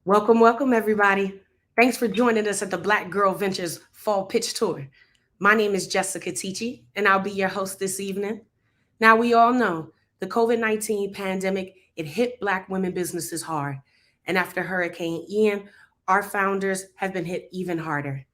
Welcome, welcome, everybody. Thanks for joining us at the Black Girl Ventures Fall Pitch Tour. My name is Jessica Ticci, and I'll be your host this evening. Now, we all know the COVID-19 pandemic, it hit Black women businesses hard. And after Hurricane Ian, our founders have been hit even harder.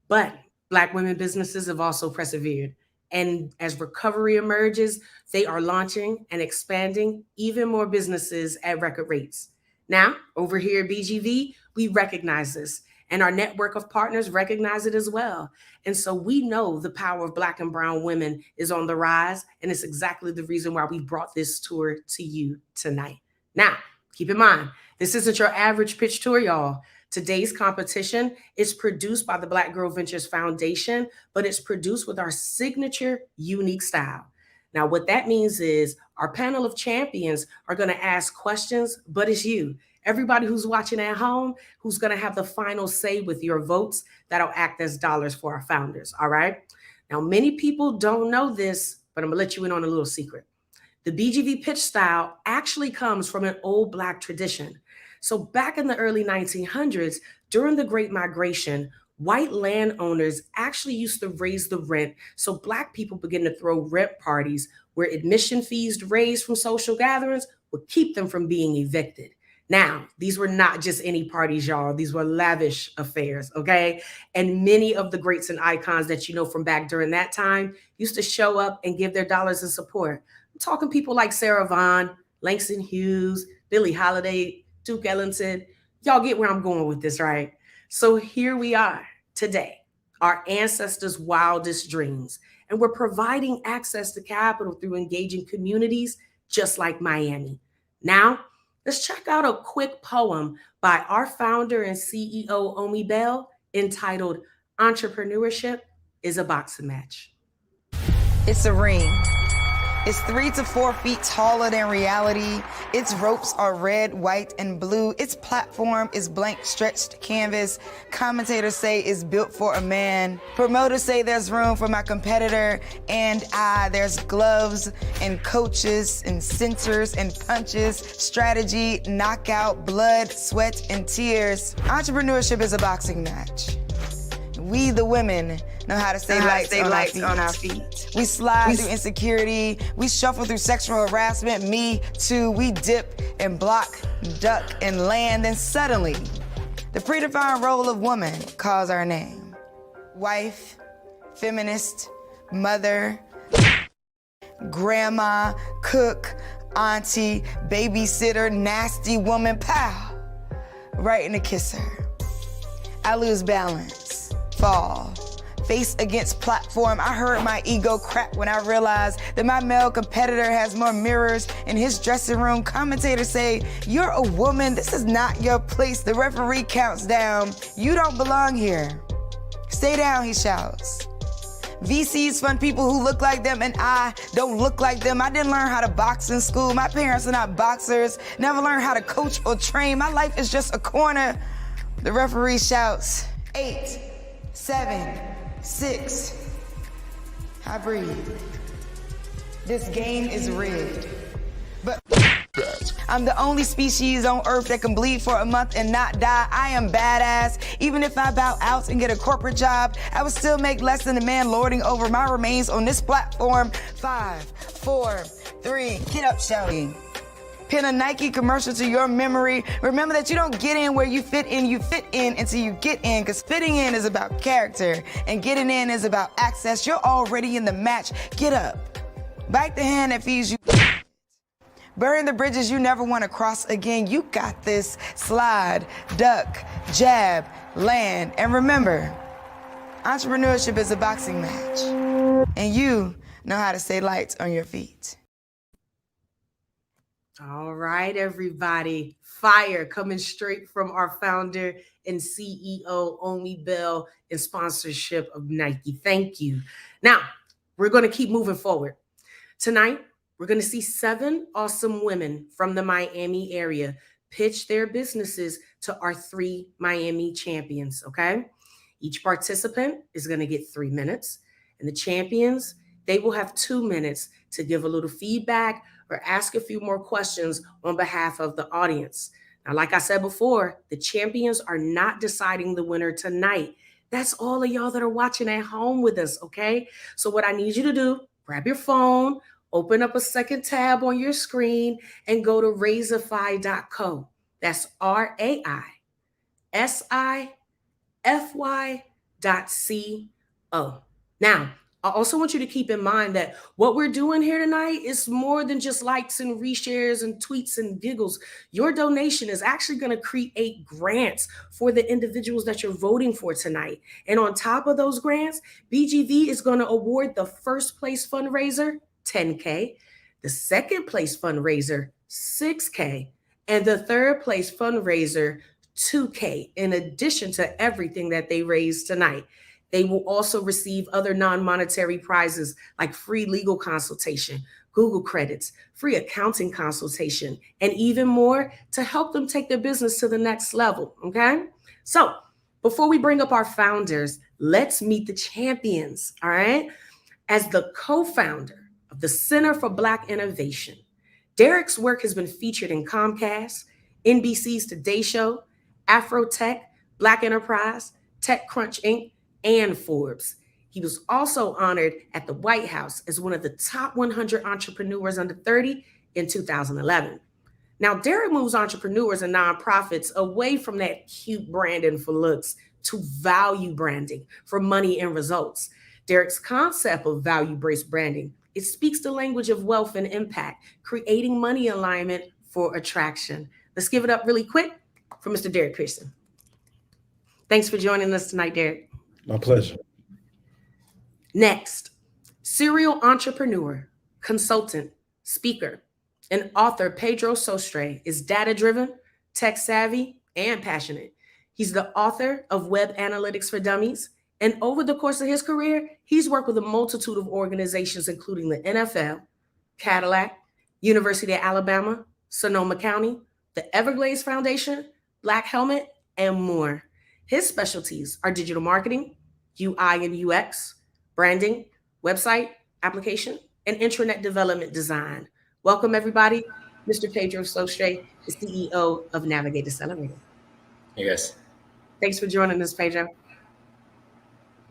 But Black women businesses have also persevered. And as recovery emerges, they are launching and expanding even more businesses at record rates. Now, over here at BGV, we recognize this, and our network of partners recognize it as well. And so we know the power of Black and Brown women is on the rise, and it's exactly the reason why we brought this tour to you tonight. Now, keep in mind, this isn't your average pitch tour, y'all. Today's competition is produced by the Black Girl Ventures Foundation, but it's produced with our signature unique style. Now, what that means is our panel of champions are going to ask questions, but it's you. Everybody who's watching at home, who's going to have the final say with your votes that'll act as dollars for our founders. All right. Now, many people don't know this, but I'm going to let you in on a little secret. The BGV pitch style actually comes from an old Black tradition. So, back in the early 1900s, during the Great Migration, white landowners actually used to raise the rent. So, Black people began to throw rent parties where admission fees raised from social gatherings would keep them from being evicted. Now, these were not just any parties, y'all. These were lavish affairs, okay? And many of the greats and icons that you know from back during that time used to show up and give their dollars in support. I'm talking people like Sarah Vaughan, Langston Hughes, Billie Holiday, Duke Ellington. Y'all get where I'm going with this, right? So here we are today, our ancestors' wildest dreams, and we're providing access to capital through engaging communities just like Miami. Now, let's check out a quick poem by our founder and CEO, Omi Bell, entitled Entrepreneurship is a Boxing Match. It's a ring. It's 3 to 4 feet taller than reality. Its ropes are red, white, and blue. Its platform is blank, stretched canvas. Commentators say it's built for a man. Promoters say there's room for my competitor and I. There's gloves and coaches and sensors and punches, strategy, knockout, blood, sweat, and tears. Entrepreneurship is a boxing match. We, the women, know how to stay lights on our feet. We slide through insecurity. We shuffle through sexual harassment. Me too. We dip and block, duck and land. Then suddenly, the predefined role of woman calls our name. Wife, feminist, mother, grandma, cook, auntie, babysitter, nasty woman, pal. Right in the kisser. I lose balance, fall. Face against platform, I heard my ego crack when I realized that my male competitor has more mirrors in his dressing room. Commentators say, you're a woman, this is not your place. The referee counts down, you don't belong here. Stay down, he shouts. VCs fund people who look like them and I don't look like them. I didn't learn how to box in school. My parents are not boxers, never learned how to coach or train. My life is just a corner. The referee shouts, 8, 7, 6. I breathe. This game is rigged. But I'm the only species on earth that can bleed for a month and not die. I am badass. Even if I bow out and get a corporate job, I would still make less than the man lording over my remains on this platform. 5, 4, 3, get up, shouting. Pin a Nike commercial to your memory. Remember that you don't get in where you fit in until you get in, because fitting in is about character and getting in is about access. You're already in the match. Get up. Bite the hand that feeds you. Burn the bridges you never want to cross again. You got this. Slide, duck, jab, land. And remember, entrepreneurship is a boxing match. And you know how to stay light on your feet. All right, everybody. Fire coming straight from our founder and CEO, Omi Bell, in sponsorship of Nike. Thank you. Now, we're going to keep moving forward. Tonight, we're going to see 7 awesome women from the Miami area pitch their businesses to our 3 Miami champions, okay? Each participant is going to get 3 minutes, and the champions, they will have 2 minutes to give a little feedback or ask a few more questions on behalf of the audience. Now, like I said before, the champions are not deciding the winner tonight. That's all of y'all that are watching at home with us, okay? So what I need you to do, grab your phone, open up a second tab on your screen, and go to raisify.co. That's RAISIFY.co. Now, I also want you to keep in mind that what we're doing here tonight is more than just likes and reshares and tweets and giggles. Your donation is actually going to create grants for the individuals that you're voting for tonight. And on top of those grants, BGV is going to award the first place fundraiser $10K, the second place fundraiser $6K, and the third place fundraiser $2K, in addition to everything that they raised tonight. They will also receive other non-monetary prizes like free legal consultation, Google credits, free accounting consultation, and even more to help them take their business to the next level, okay? So before we bring up our founders, let's meet the champions, all right? As the co-founder of the Center for Black Innovation, Derek's work has been featured in Comcast, NBC's Today Show, Afrotech, Black Enterprise, TechCrunch Inc., and Forbes. He was also honored at the White House as one of the top 100 entrepreneurs under 30 in 2011. Now, Derek moves entrepreneurs and nonprofits away from that cute branding for looks to value branding for money and results. Derek's concept of value-based branding, it speaks the language of wealth and impact, creating money alignment for attraction. Let's give it up really quick for Mr. Derek Pearson. Thanks for joining us tonight, Derek. My pleasure. Next, serial entrepreneur, consultant, speaker, and author Pedro Sostre is data-driven, tech-savvy, and passionate. He's the author of Web Analytics for Dummies, and over the course of his career, he's worked with a multitude of organizations, including the NFL, Cadillac, University of Alabama, Sonoma County, the Everglades Foundation, Black Helmet, and more. His specialties are digital marketing, UI and UX, branding, website, application, and intranet development design. Welcome, everybody. Mr. Pedro Sostre, the CEO of Navigate Accelerator. Hey, guys. Thanks for joining us, Pedro.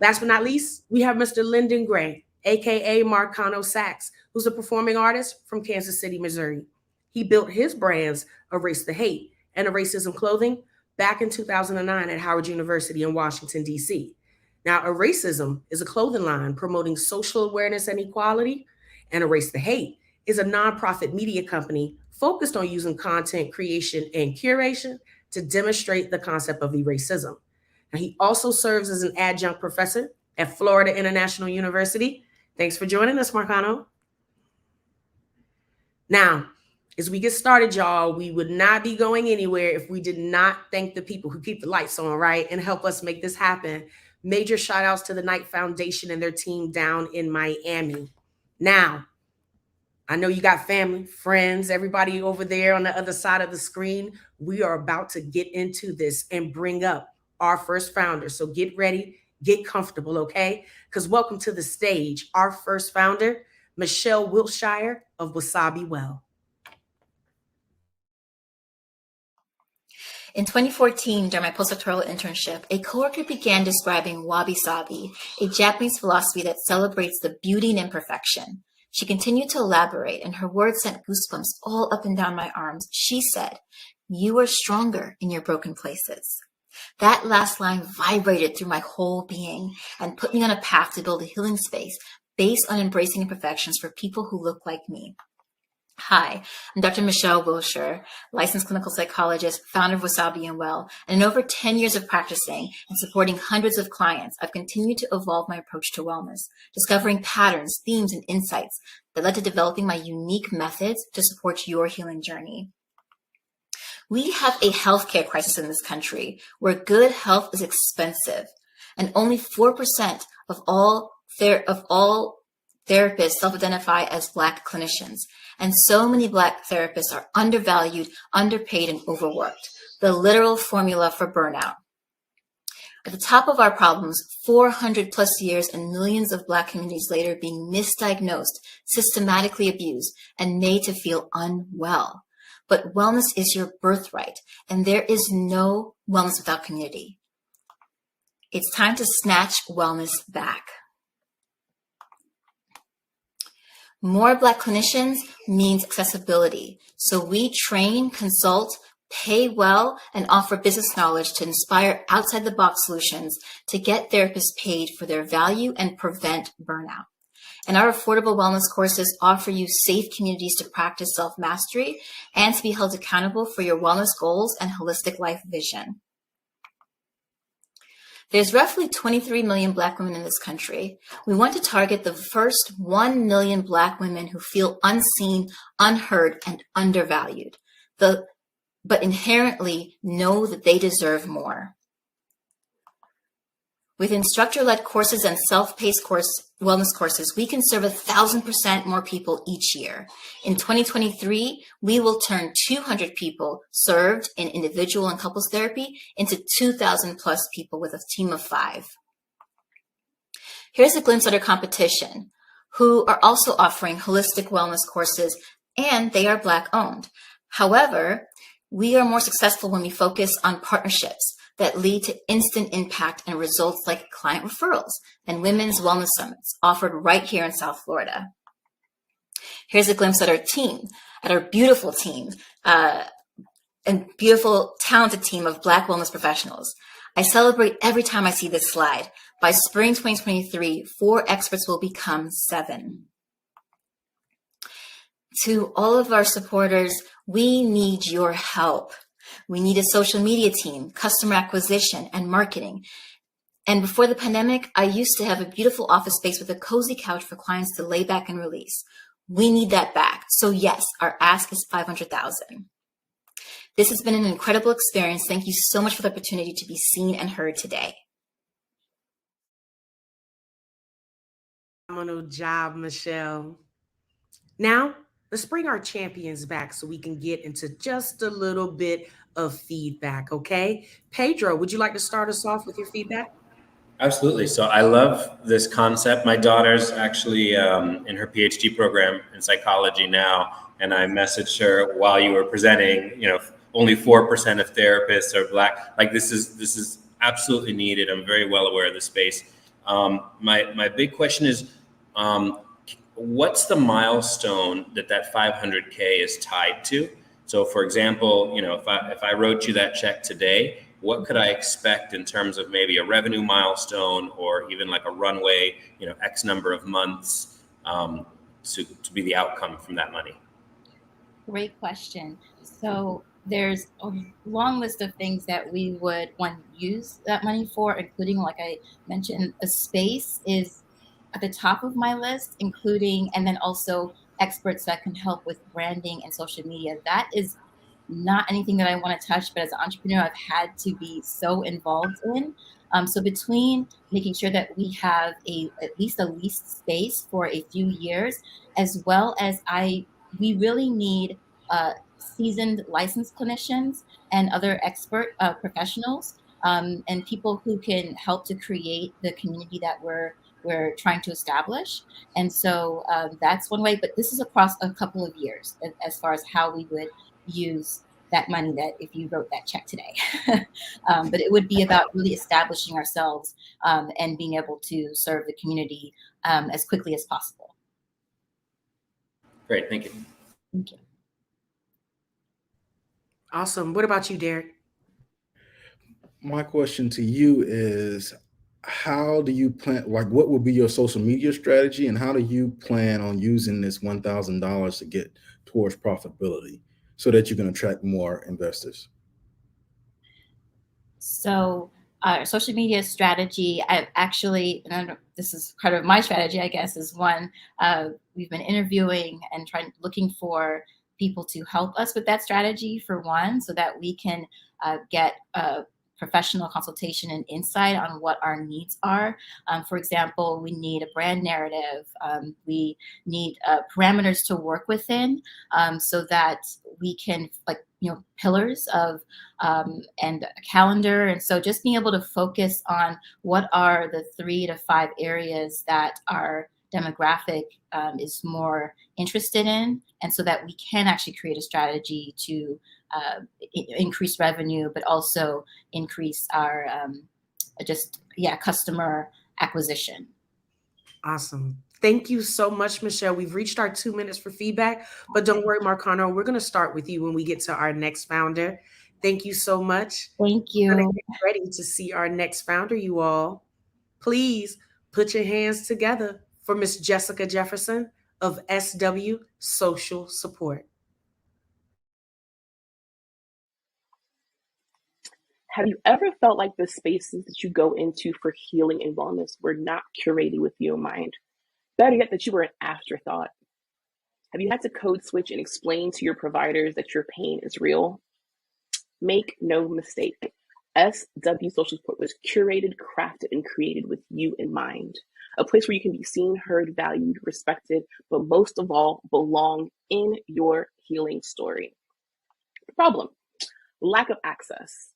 Last but not least, we have Mr. Lyndon Gray, aka Marcano Sachs, who's a performing artist from Kansas City, Missouri. He built his brands Erase the Hate and Racism Clothing back in 2009 at Howard University in Washington, D.C. Now, Eracism is a clothing line promoting social awareness and equality, and Erase the Hate is a nonprofit media company focused on using content creation and curation to demonstrate the concept of eracism. Now, he also serves as an adjunct professor at Florida International University. Thanks for joining us, Marcano. Now, as we get started, y'all, we would not be going anywhere if we did not thank the people who keep the lights on, right, and help us make this happen. Major shout outs to the Knight Foundation and their team down in Miami. Now, I know you got family, friends, everybody over there on the other side of the screen. We are about to get into this and bring up our first founder. So get ready, get comfortable, okay? Because welcome to the stage, our first founder, Michelle Wiltshire of Wasabi Well. In 2014, during my postdoctoral internship, a coworker began describing wabi-sabi, a Japanese philosophy that celebrates the beauty and imperfection. She continued to elaborate, and her words sent goosebumps all up and down my arms. She said, "You are stronger in your broken places." That last line vibrated through my whole being and put me on a path to build a healing space based on embracing imperfections for people who look like me. Hi, I'm Dr. Michelle Wilshire, licensed clinical psychologist, founder of Wasabi and Well, and in over 10 years of practicing and supporting hundreds of clients, I've continued to evolve my approach to wellness, discovering patterns, themes, and insights that led to developing my unique methods to support your healing journey. We have a healthcare crisis in this country where good health is expensive, and only 4% of all therapists self-identify as Black clinicians, and so many Black therapists are undervalued, underpaid, and overworked. The literal formula for burnout. At the top of our problems, 400 plus years and millions of Black communities later being misdiagnosed, systematically abused, and made to feel unwell. but wellness is your birthright, and there is no wellness without community. It's time to snatch wellness back. More Black clinicians means accessibility. So we train, consult, pay well, and offer business knowledge to inspire outside-the-box solutions to get therapists paid for their value and prevent burnout. And our affordable wellness courses offer you safe communities to practice self-mastery and to be held accountable for your wellness goals and holistic life vision. There's roughly 23 million Black women in this country. We want to target the first 1 million Black women who feel unseen, unheard, and undervalued, but inherently know that they deserve more. With instructor-led courses and self-paced wellness courses, we can serve 1,000% more people each year. In 2023, we will turn 200 people served in individual and couples therapy into 2,000 plus people with a team of 5. Here's a glimpse at our competition, who are also offering holistic wellness courses, and they are Black owned. However, we are more successful when we focus on partnerships that lead to instant impact and results like client referrals and women's wellness summits offered right here in South Florida. Here's a glimpse at our team, at our beautiful team, and beautiful, talented team of Black wellness professionals. I celebrate every time I see this slide. By spring 2023, 4 experts will become 7. To all of our supporters, we need your help. We need a social media team, customer acquisition, and marketing. And before the pandemic, I used to have a beautiful office space with a cozy couch for clients to lay back and release. We need that back. So yes, our ask is $500,000. This has been an incredible experience. Thank you so much for the opportunity to be seen and heard today. Phenomenal job, Michelle. Now, let's bring our champions back so we can get into just a little bit of feedback, okay? Pedro, would you like to start us off with your feedback? Absolutely. So I love this concept. My daughter's actually in her PhD program in psychology now, and I messaged her while you were presenting, only 4% of therapists are Black. Like this is absolutely needed. I'm very well aware of the space. My big question is, what's the milestone that 500K is tied to? So for example, if I wrote you that check today, what could I expect in terms of maybe a revenue milestone or even like a runway, X number of months to be the outcome from that money? Great question. So there's a long list of things that we would want to use that money for, including, like I mentioned, a space is at the top of my list, including, and then also experts that can help with branding and social media. That is not anything that I want to touch, but as an entrepreneur, I've had to be so involved in. So between making sure that we have at least a leased space for a few years, as well as we really need seasoned licensed clinicians and other expert professionals and people who can help to create the community that we're trying to establish. And so that's one way, but this is across a couple of years as far as how we would use that money that if you wrote that check today. But it would be about really establishing ourselves and being able to serve the community as quickly as possible. Great, thank you. Thank you. Awesome. What about you, Derek? My question to you is, how do you plan, what would be your social media strategy, and how do you plan on using this $1,000 to get towards profitability so that you can attract more investors? So our social media strategy, I've actually, this is kind of my strategy, I guess, is one, we've been interviewing and looking for people to help us with that strategy for one, so that we can get professional consultation and insight on what our needs are. For example, we need a brand narrative. We need parameters to work within so that we can, pillars of and a calendar. And so just being able to focus on what are the 3 to 5 areas that are demographic is more interested in, and so that we can actually create a strategy to increase revenue, but also increase our customer acquisition. Awesome. Thank you so much, Michelle. We've reached our 2 minutes for feedback, but don't worry, Marcano, we're going to start with you when we get to our next founder. Thank you so much. Thank We're going you. to get ready to see our next founder, you all. Please put your hands together for Miss Jessica Jefferson of SW Social Support. Have you ever felt like the spaces that you go into for healing and wellness were not curated with you in mind? Better yet, that you were an afterthought. Have you had to code switch and explain to your providers that your pain is real? Make no mistake, SW Social Support was curated, crafted, and created with you in mind. A place where you can be seen, heard, valued, respected, but most of all, belong in your healing story. The problem, lack of access.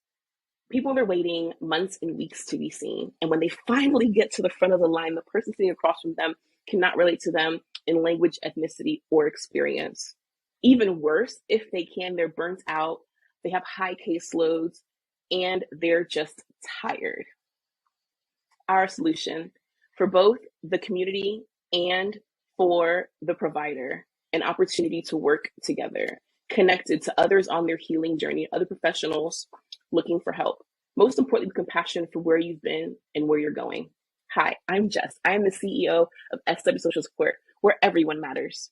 People are waiting months and weeks to be seen. And when they finally get to the front of the line, the person sitting across from them cannot relate to them in language, ethnicity, or experience. Even worse, if they can, they're burnt out, they have high caseloads, and they're just tired. Our solution for both the community and for the provider, an opportunity to work together, connected to others on their healing journey, other professionals looking for help. Most importantly, compassion for where you've been and where you're going. Hi, I'm Jess. I am the CEO of SW Social Support, where everyone matters.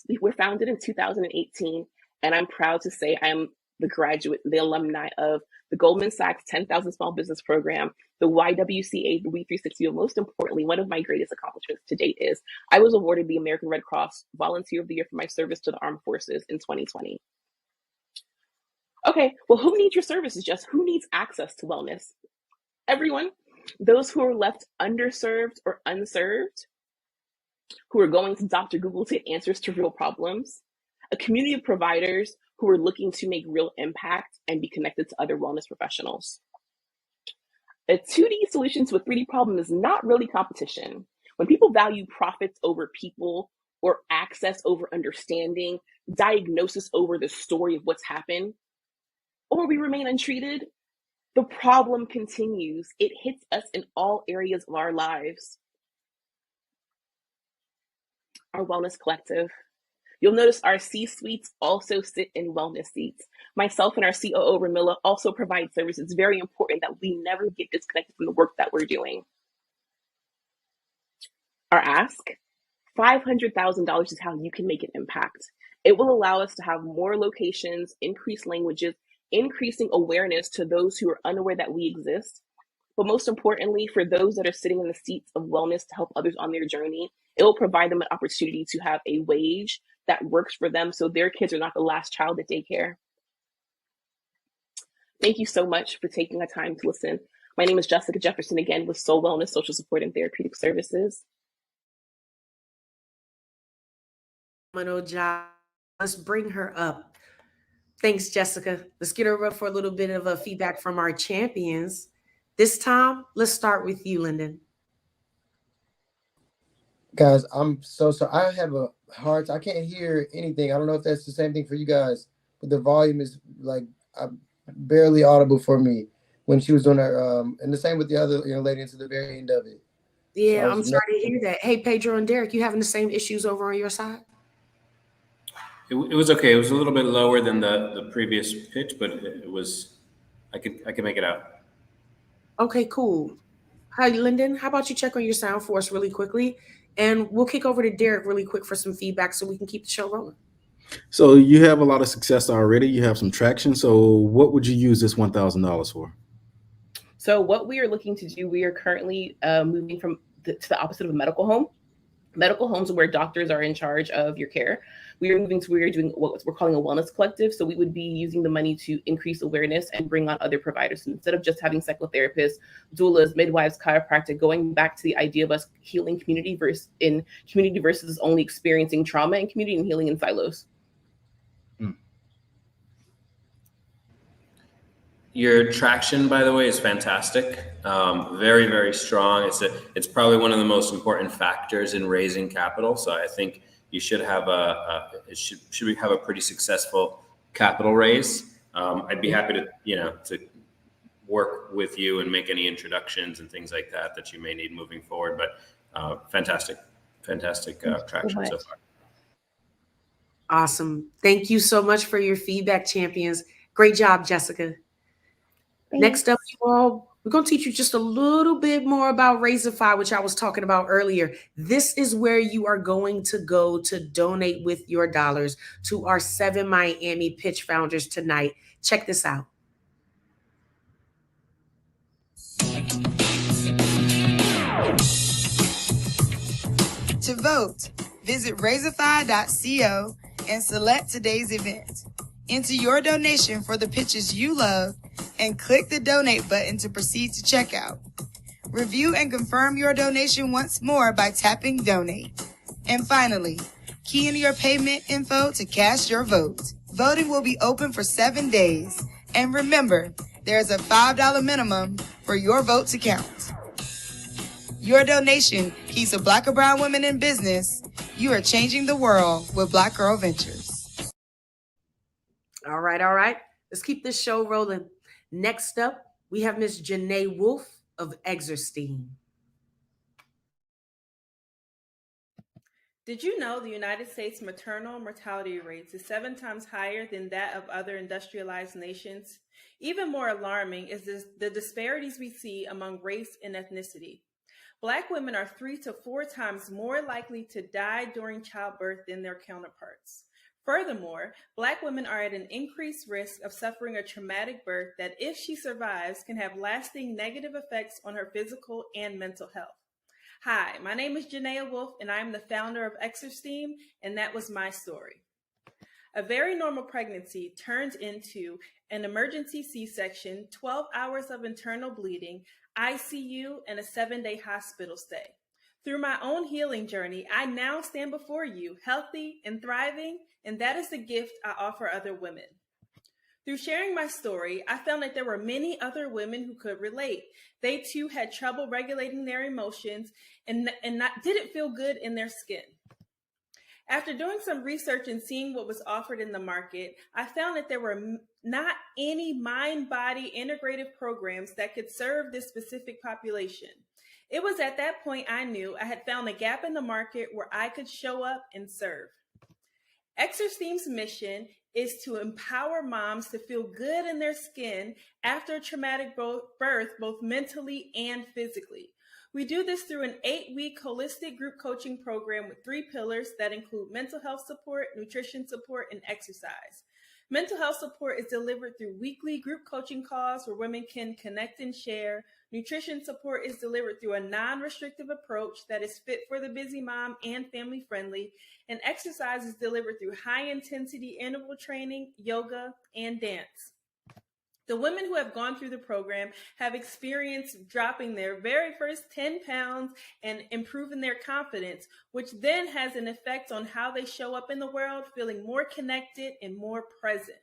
We were founded in 2018, and I'm proud to say I am the graduate, the alumni of the Goldman Sachs 10,000 Small Business Program, the YWCA, the We360, but most importantly, one of my greatest accomplishments to date is I was awarded the American Red Cross Volunteer of the Year for my service to the Armed Forces in 2020. Okay, well, who needs your services, Jess? Who needs access to wellness? Everyone. Those who are left underserved or unserved, who are going to Dr. Google to get answers to real problems, a community of providers who are looking to make real impact and be connected to other wellness professionals. A 2D solution to a 3D problem is not really competition. When people value profits over people, or access over understanding, diagnosis over the story of what's happened, or we remain untreated, the problem continues. It hits us in all areas of our lives. Our Wellness Collective. You'll notice our C-suites also sit in wellness seats. Myself and our COO, Ramila, also provide services. It's very important that we never get disconnected from the work that we're doing. Our ask, $500,000 is how you can make an impact. It will allow us to have more locations, increase languages, increasing awareness to those who are unaware that we exist. But most importantly, for those that are sitting in the seats of wellness to help others on their journey, it will provide them an opportunity to have a wage that works for them so their kids are not the last child at daycare. Thank you so much for taking the time to listen. My name is Jessica Jefferson, again, with Soul Wellness, Social Support, and Therapeutic Services. Let's bring her up. Thanks, Jessica. Let's get her up for a little bit of a feedback from our champions. This time, let's start with you, Lyndon. Guys, I'm so sorry. I have a hard time. I can't hear anything. I don't know if that's the same thing for you guys, but the volume is like barely audible for me when she was doing her, and the same with the other lady into the very end of it. Yeah, so I'm sorry to hear that. Hey, Pedro and Derek, you having the same issues over on your side? It was okay. It was a little bit lower than the previous pitch, but it was, I could make it out. Okay, cool. Hi, Lyndon. How about you check on your sound for us really quickly? And we'll kick over to Derek really quick for some feedback so we can keep the show rolling. So you have a lot of success already. You have some traction. So what would you use this $1,000 for? So what we are looking to do, we are currently moving to the opposite of a medical home. Medical homes are where doctors are in charge of your care. We are doing what we're calling a wellness collective. So we would be using the money to increase awareness and bring on other providers. Instead of just having psychotherapists, doulas, midwives, chiropractic, going back to the idea of us healing community versus only experiencing trauma in community and healing in silos. Your traction, by the way, is fantastic. Very, very strong. It's probably one of the most important factors in raising capital. So I think you should have should we have a pretty successful capital raise. I'd be happy to work with you and make any introductions and things like that you may need moving forward. But fantastic traction so far. Awesome. Thank you so much for your feedback, champions. Great job, Jessica. Next up, you all, we're going to teach you just a little bit more about Razorify, which I was talking about earlier. This is where you are going to go to donate with your dollars to our 7 Miami pitch founders tonight. Check this out. To vote, visit razorify.co and select today's event. Enter your donation for the pitches you love and click the donate button to proceed to checkout. Review and confirm your donation once more by tapping donate. And finally, key in your payment info to cast your vote. Voting will be open for 7 days. And remember, there's a $5 minimum for your vote to count. Your donation keeps a Black or brown women in business. You are changing the world with Black Girl Ventures. All right. Let's keep this show rolling. Next up, we have Miss Janae Wolf of Exersteam. Did you know the United States maternal mortality rates is 7 times higher than that of other industrialized nations? Even more alarming is the disparities we see among race and ethnicity. Black women are 3 to 4 times more likely to die during childbirth than their counterparts. Furthermore, Black women are at an increased risk of suffering a traumatic birth that, if she survives, can have lasting negative effects on her physical and mental health. Hi, my name is Janaea Wolf, and I am the founder of Exersteam, and that was my story. A very normal pregnancy turned into an emergency C-section, 12 hours of internal bleeding, ICU, and a 7-day hospital stay. Through my own healing journey, I now stand before you, healthy and thriving, and that is the gift I offer other women. Through sharing my story, I found that there were many other women who could relate. They too had trouble regulating their emotions and didn't feel good in their skin. After doing some research and seeing what was offered in the market, I found that there were not any mind-body integrative programs that could serve this specific population. It was at that point I knew I had found a gap in the market where I could show up and serve. Exersteam's mission is to empower moms to feel good in their skin after a traumatic birth, both mentally and physically. We do this through an 8-week holistic group coaching program with 3 pillars that include mental health support, nutrition support, and exercise. Mental health support is delivered through weekly group coaching calls where women can connect and share. Nutrition support is delivered through a non-restrictive approach that is fit for the busy mom and family friendly. And exercise is delivered through high-intensity interval training, yoga, and dance. The women who have gone through the program have experienced dropping their very first 10 pounds and improving their confidence, which then has an effect on how they show up in the world, feeling more connected and more present.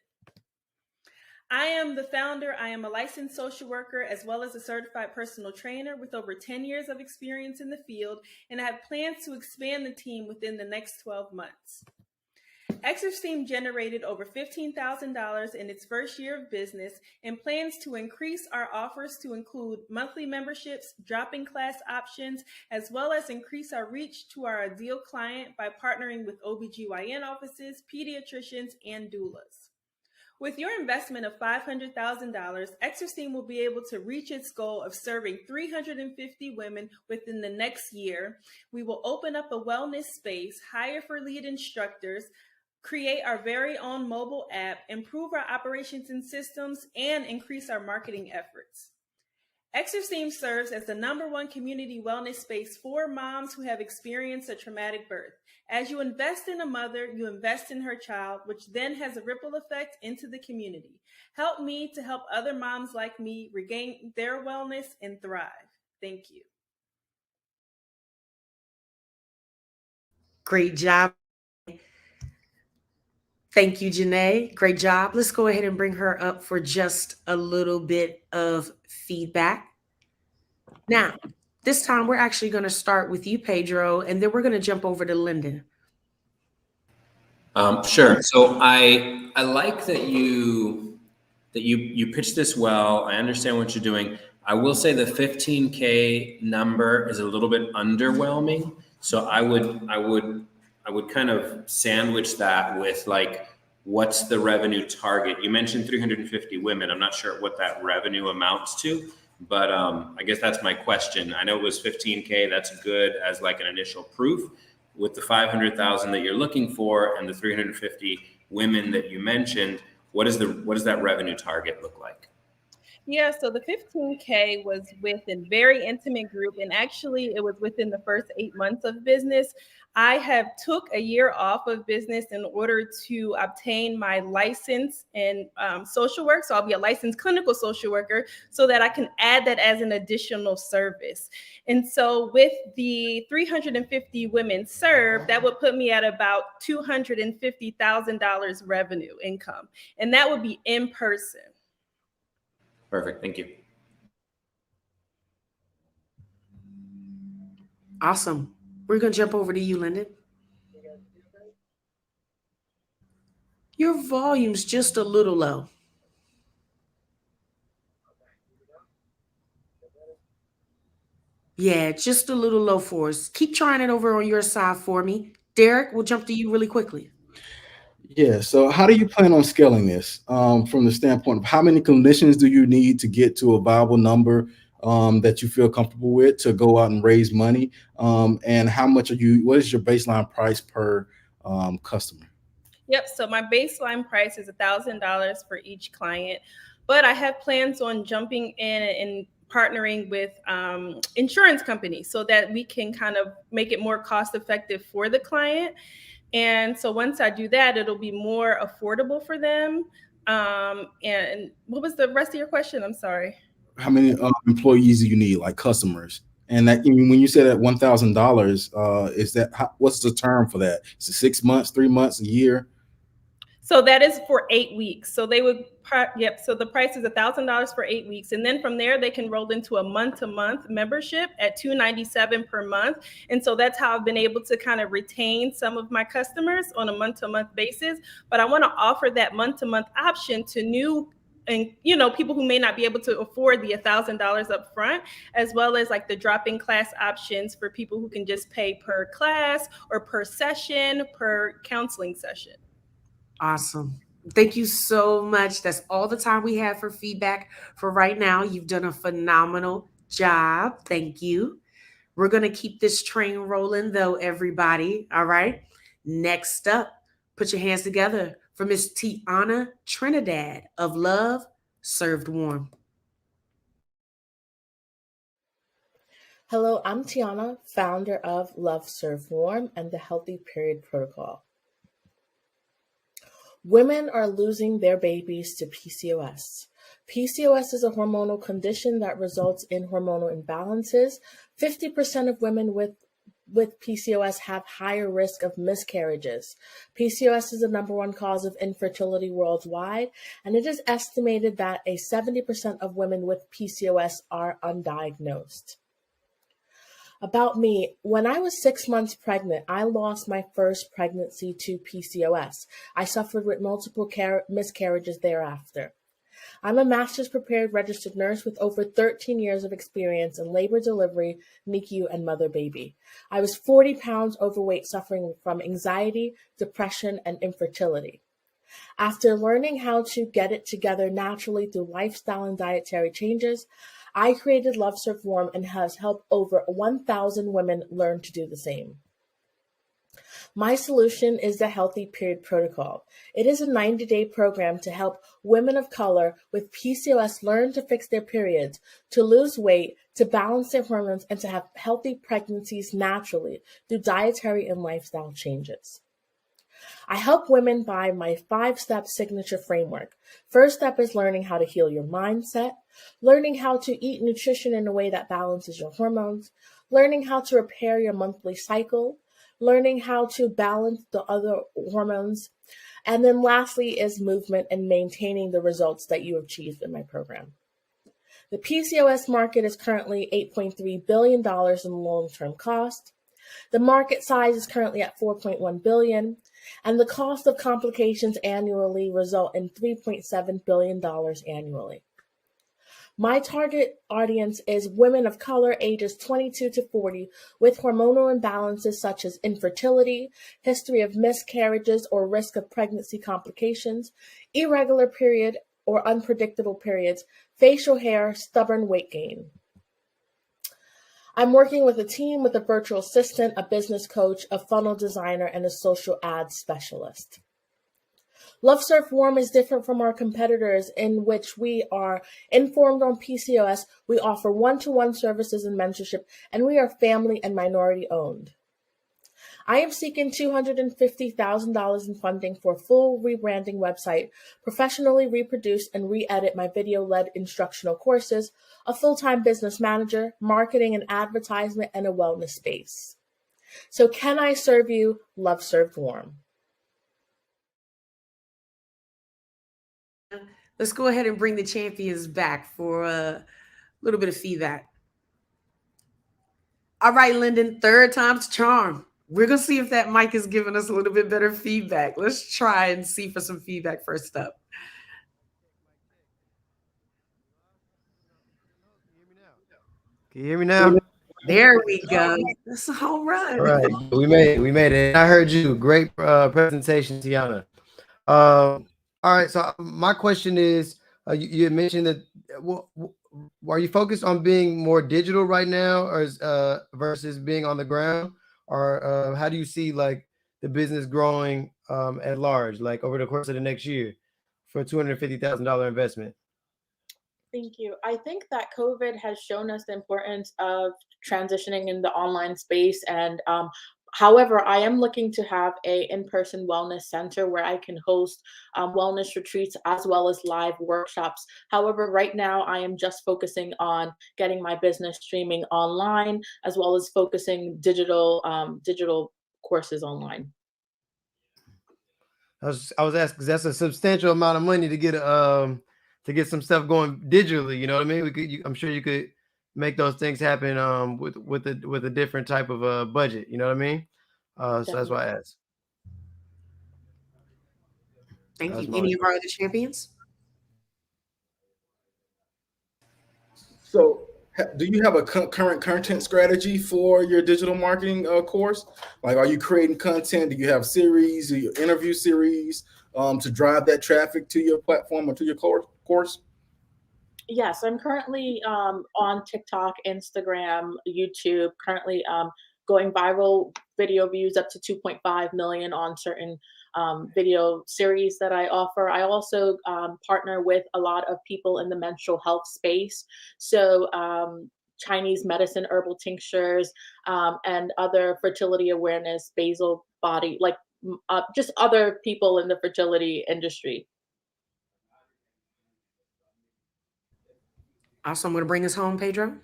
I am the founder. I am a licensed social worker as well as a certified personal trainer with over 10 years of experience in the field, and I have plans to expand the team within the next 12 months. Exersteam generated over $15,000 in its first year of business and plans to increase our offers to include monthly memberships, drop-in class options, as well as increase our reach to our ideal client by partnering with OBGYN offices, pediatricians, and doulas. With your investment of $500,000, Exersteam will be able to reach its goal of serving 350 women within the next year. We will open up a wellness space, hire for lead instructors, create our very own mobile app, improve our operations and systems, and increase our marketing efforts. Exersteam serves as the #1 community wellness space for moms who have experienced a traumatic birth. As you invest in a mother, you invest in her child, which then has a ripple effect into the community. Help me to help other moms like me regain their wellness and thrive. Thank you. Great job. Thank you, Janae. Great job. Let's go ahead and bring her up for just a little bit of feedback. Now, this time we're actually going to start with you, Pedro, and then we're going to jump over to Lyndon. Sure. So I like that you pitched this well. I understand what you're doing. I will say the 15K number is a little bit underwhelming. So I would kind of sandwich that with like, what's the revenue target? You mentioned 350 women. I'm not sure what that revenue amounts to, but I guess that's my question. I know it was 15K. That's good as like an initial proof. With the 500,000 that you're looking for and the 350 women that you mentioned, what does that revenue target look like? Yeah, so the 15K was with a very intimate group, and actually it was within the first 8 months of business. I have took a year off of business in order to obtain my license in social work. So I'll be a licensed clinical social worker so that I can add that as an additional service. And so with the 350 women served, that would put me at about $250,000 revenue income. And that would be in person. Perfect. Thank you. Awesome. We're going to jump over to you, Lyndon. Your volume's just a little low. Yeah, just a little low for us. Keep trying it over on your side for me. Derek, we'll jump to you really quickly. Yeah. So how do you plan on scaling this from the standpoint of how many clinicians do you need to get to a viable number that you feel comfortable with to go out and raise money? And how much what is your baseline price per customer? Yep. So my baseline price is $1,000 for each client, but I have plans on jumping in and partnering with insurance companies so that we can kind of make it more cost effective for the client. And so once I do that, it'll be more affordable for them. And what was the rest of your question? I'm sorry. How many employees do you need, like customers? And that when you say that $1,000, is that what's the term for that? Is it 6 months, 3 months, a year? So that is for 8 weeks. So they would, yep. So the price is $1,000 for 8 weeks. And then from there, they can roll into a month-to-month membership at $297 per month. And so that's how I've been able to kind of retain some of my customers on a month-to-month basis. But I want to offer that month-to-month option to new and people who may not be able to afford the $1,000 up front, as well as like the drop-in class options for people who can just pay per class or per session, per counseling session. Awesome. Thank you so much. That's all the time we have for feedback for right now. You've done a phenomenal job. Thank you. We're going to keep this train rolling though, everybody. All right. Next up, put your hands together for Miss Tiana Trinidad of Love Served Warm. Hello, I'm Tiana, founder of Love Served Warm and the Healthy Period Protocol. Women are losing their babies to PCOS. PCOS is a hormonal condition that results in hormonal imbalances. 50% of women with PCOS have higher risk of miscarriages. PCOS is the #1 cause of infertility worldwide, and it is estimated that 70% of women with PCOS are undiagnosed. About me, when I was 6 months pregnant, I lost my first pregnancy to PCOS. I suffered with multiple miscarriages thereafter. I'm a master's prepared registered nurse with over 13 years of experience in labor, delivery, NICU, and mother-baby. I was 40 pounds overweight, suffering from anxiety, depression, and infertility. After learning how to get it together naturally through lifestyle and dietary changes, I created Love Served Warm and has helped over 1,000 women learn to do the same. My solution is the Healthy Period Protocol. It is a 90-day program to help women of color with PCOS learn to fix their periods, to lose weight, to balance their hormones, and to have healthy pregnancies naturally through dietary and lifestyle changes. I help women by my 5-step signature framework. First step is learning how to heal your mindset, learning how to eat nutrition in a way that balances your hormones, learning how to repair your monthly cycle, learning how to balance the other hormones, And then lastly is movement and maintaining the results that you achieved in my program. The PCOS market is currently $8.3 billion in long-term cost. The market size is currently at $4.1 billion, and the cost of complications annually result in $3.7 billion annually. My target audience is women of color ages 22 to 40 with hormonal imbalances such as infertility, history of miscarriages or risk of pregnancy complications, irregular period or unpredictable periods, facial hair, stubborn weight gain. I'm working with a team with a virtual assistant, a business coach, a funnel designer, and a social ads specialist. Love Surf Warm is different from our competitors in which we are informed on PCOS, we offer one-to-one services and mentorship, and we are family and minority owned. I am seeking $250,000 in funding for a full rebranding website, professionally reproduce and re-edit my video-led instructional courses, a full-time business manager, marketing and advertisement, and a wellness space. So can I serve you Love Served Warm? Let's go ahead and bring the champions back for a little bit of feedback. All right, Lyndon, third time's charm. We're going to see if that mic is giving us a little bit better feedback. Let's try and see for some feedback first up. Can you hear me now? There we go. That's a home run. All right, we made it. I heard you. Great presentation, Tiana. All right, so my question is, you had mentioned that, are you focused on being more digital right now, or versus being on the ground, or how do you see like the business growing at large, like over the course of the next year, for a $250,000 investment? Thank you. I think that COVID has shown us the importance of transitioning in the online space, and however, I am looking to have a in-person wellness center where I can host wellness retreats as well as live workshops. However, right now I am just focusing on getting my business streaming online, as well as focusing digital courses online. I was asking because that's a substantial amount of money to get some stuff going digitally. You know what I mean? I'm sure you could make those things happen with a different type of budget. You know what I mean? So that's why I asked. Thank you. Any of our other champions? So do you have a current content strategy for your digital marketing course? Like, are you creating content? Do you have series or your interview series to drive that traffic to your platform or to your course? Yes, I'm currently on TikTok, Instagram, YouTube, currently going viral video views up to 2.5 million on certain video series that I offer. I also partner with a lot of people in the menstrual health space. So Chinese medicine, herbal tinctures, and other fertility awareness, basal body, like just other people in the fertility industry. Awesome. Want to bring us home, Pedro?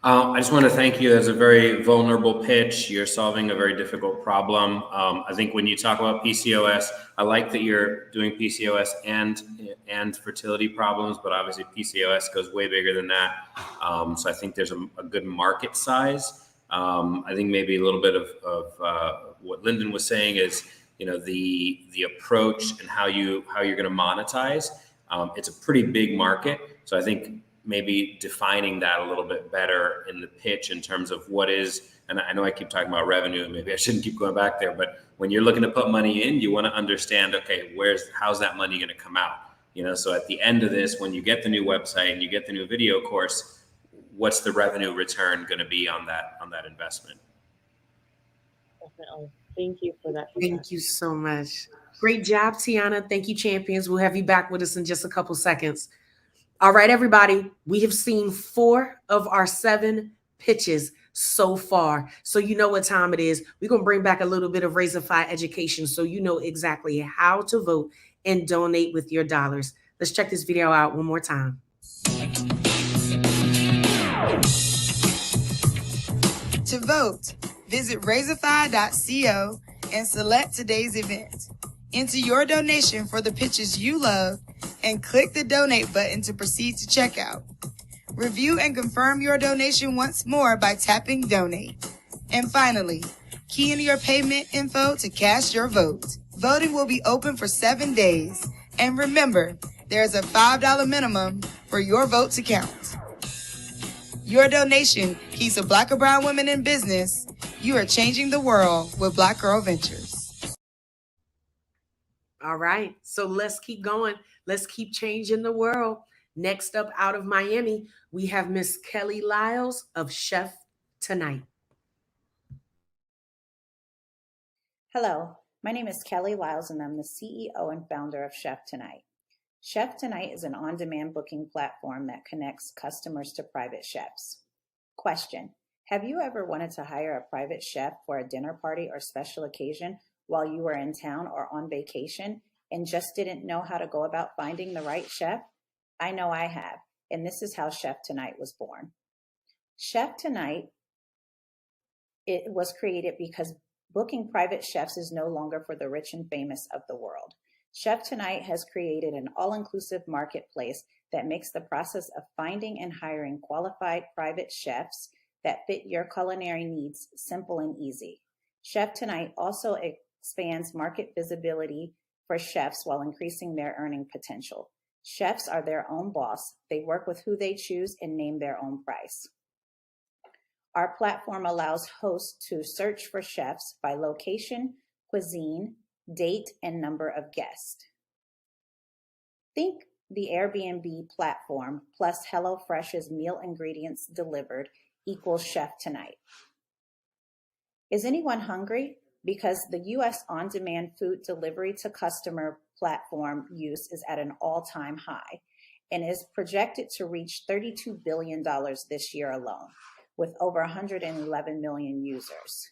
I just want to thank you. That's a very vulnerable pitch. You're solving a very difficult problem. I think when you talk about PCOS, I like that you're doing PCOS and fertility problems, but obviously PCOS goes way bigger than that. So I think there's a good market size. I think maybe a little bit of what Lyndon was saying is, the approach and how you're going to monetize. It's a pretty big market. So I think maybe defining that a little bit better in the pitch in terms of what is, and I know I keep talking about revenue, maybe I shouldn't keep going back there, but when you're looking to put money in, you want to understand, okay, how's that money going to come out? So at the end of this, when you get the new website and you get the new video course, what's the revenue return going to be on that investment? Definitely. Thank you for that. Thank you so much. Great job, Tiana. Thank you, champions. We'll have you back with us in just a couple seconds. All right, everybody, we have seen 4 of our 7 pitches so far. So you know what time it is. We're going to bring back a little bit of Razorfy education so you know exactly how to vote and donate with your dollars. Let's check this video out one more time. To vote, visit razorfy.co and select today's event. Enter your donation for the pitches you love and click the donate button to proceed to checkout. Review and confirm your donation once more by tapping donate. And finally, key in your payment info to cast your vote. Voting will be open for 7 days. And remember, there's a $5 minimum for your vote to count. Your donation keeps a Black or brown women in business. You are changing the world with Black Girl Ventures. All right, so let's keep going. Let's keep changing the world. Next up out of Miami, we have Miss Kelly Lyles of Chef Tonight. Hello, my name is Kelly Lyles and I'm the CEO and founder of Chef Tonight. Chef Tonight is an on-demand booking platform that connects customers to private chefs. Question: have you ever wanted to hire a private chef for a dinner party or special occasion while you were in town or on vacation and just didn't know how to go about finding the right chef? I know I have, and this is how Chef Tonight was born. Chef Tonight, it was created because booking private chefs is no longer for the rich and famous of the world. Chef Tonight has created an all-inclusive marketplace that makes the process of finding and hiring qualified private chefs that fit your culinary needs simple and easy. Chef Tonight also expands market visibility for chefs while increasing their earning potential. Chefs are their own boss. They work with who they choose and name their own price. Our platform allows hosts to search for chefs by location, cuisine, date, and number of guests. Think the Airbnb platform plus HelloFresh's meal ingredients delivered equals Chef Tonight. Is anyone hungry? Because the U.S. on-demand food delivery to customer platform use is at an all-time high and is projected to reach $32 billion this year alone, with over 111 million users.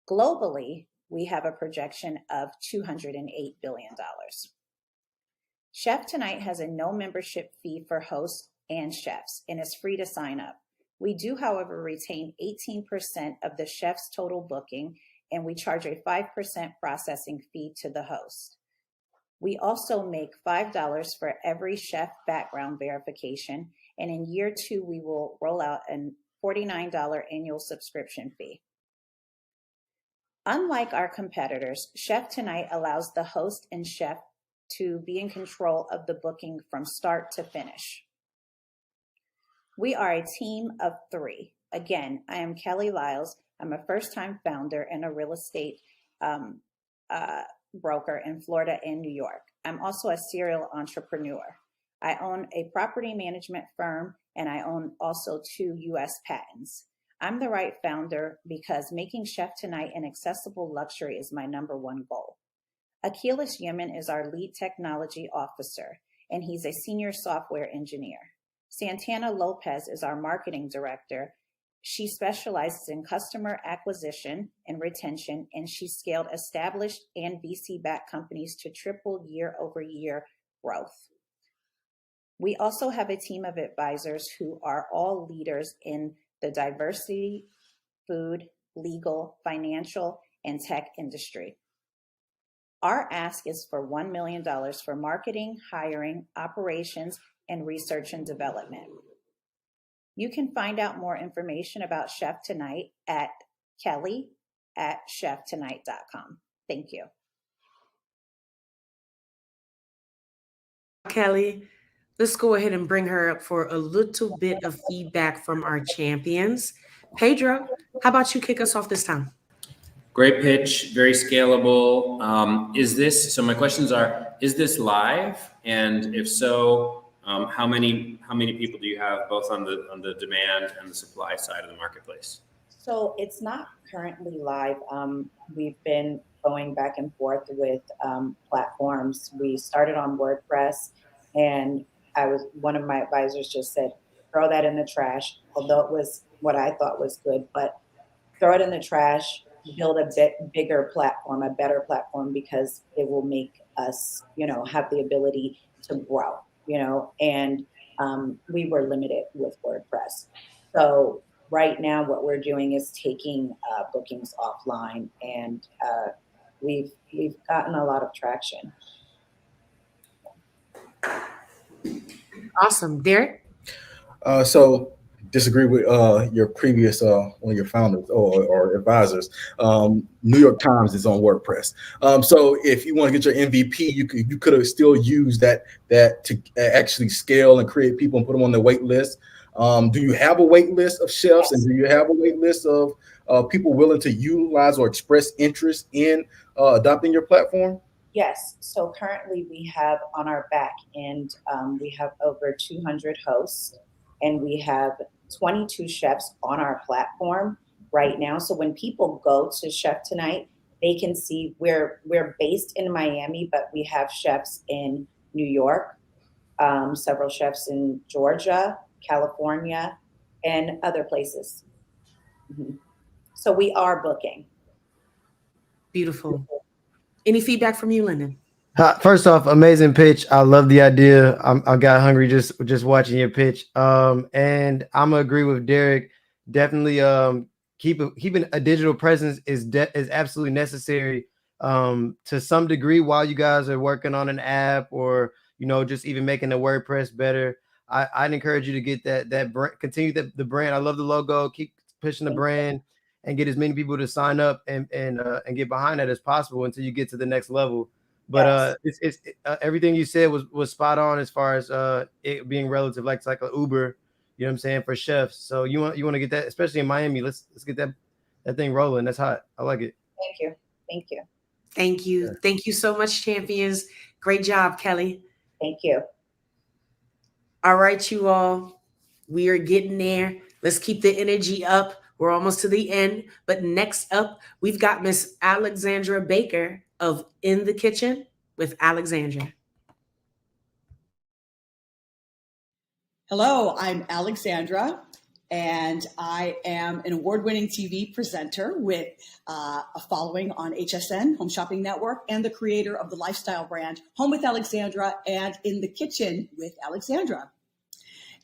Globally, we have a projection of $208 billion. Chef Tonight has a no membership fee for hosts and chefs and is free to sign up. We do, however, retain 18% of the chef's total booking, and we charge a 5% processing fee to the host. We also make $5 for every chef background verification, and in year 2, we will roll out a $49 annual subscription fee. Unlike our competitors, Chef Tonight allows the host and chef to be in control of the booking from start to finish. We are a team of 3. Again, I am Kelly Lyles. I'm a first-time founder and a real estate broker in Florida and New York. I'm also a serial entrepreneur. I own a property management firm, and I own also 2 U.S. patents. I'm the right founder because making Chef Tonight an accessible luxury is my #1 goal. Achilles Yemen is our lead technology officer, and he's a senior software engineer. Santana Lopez is our marketing director. She specializes in customer acquisition and retention, and she scaled established and VC-backed companies to triple year-over-year growth. We also have a team of advisors who are all leaders in the diversity, food, legal, financial, and tech industry. Our ask is for $1 million for marketing, hiring, operations, and research and development. You can find out more information about Chef Tonight at kelly@cheftonight.com. Thank you. Kelly, let's go ahead and bring her up for a little bit of feedback from our champions. Pedro, how about you kick us off this time? Great pitch, very scalable. So my questions are, is this live? And if so, how many people do you have both on the demand and the supply side of the marketplace? So it's not currently live. We've been going back and forth with platforms. We started on WordPress, and one of my advisors just said, throw that in the trash, although it was what I thought was good, but throw it in the trash, build a bigger platform, a better platform, because it will make us, have the ability to grow, and we were limited with WordPress. So right now what we're doing is taking bookings offline and we've gotten a lot of traction. Awesome. Derek? So disagree with your previous one of your founders or advisors. New York Times is on WordPress. So if you want to get your MVP, you could have still used that to actually scale and create people and put them on the wait list. Do you have a wait list of chefs, and do you have a wait list of people willing to utilize or express interest in adopting your platform? Yes. So currently we have on our back end, we have over 200 hosts, and we have 22 chefs on our platform right now. So when people go to Chef Tonight, they can see we're based in Miami, but we have chefs in New York, several chefs in Georgia, California, and other places. Mm-hmm. So we are booking. Beautiful. Any feedback from you, Lyndon? First off, amazing pitch. I love the idea. I got hungry just watching your pitch. And I'm gonna agree with Derek. Definitely, keeping a digital presence is absolutely necessary. To some degree, while you guys are working on an app or just even making the WordPress better, I'd encourage you to get that brand, continue the brand. I love the logo. Keep pushing the brand and get as many people to sign up and get behind that as possible until you get to the next level. But it's everything you said was spot on as far as it being relative, like it's like an Uber, you know what I'm saying, for chefs. So you want to get that, especially in Miami. Let's get that thing rolling. That's hot. I like it. Thank you. Thank you. Yeah. Thank you so much, champions. Great job, Kelly. Thank you. All right, you all. We are getting there. Let's keep the energy up. We're almost to the end. But next up, we've got Miss Alexandra Baker of In the Kitchen with Alexandra. Hello, I'm Alexandra, and I am an award-winning TV presenter with a following on HSN, Home Shopping Network, and the creator of the lifestyle brand Home with Alexandra and In the Kitchen with Alexandra.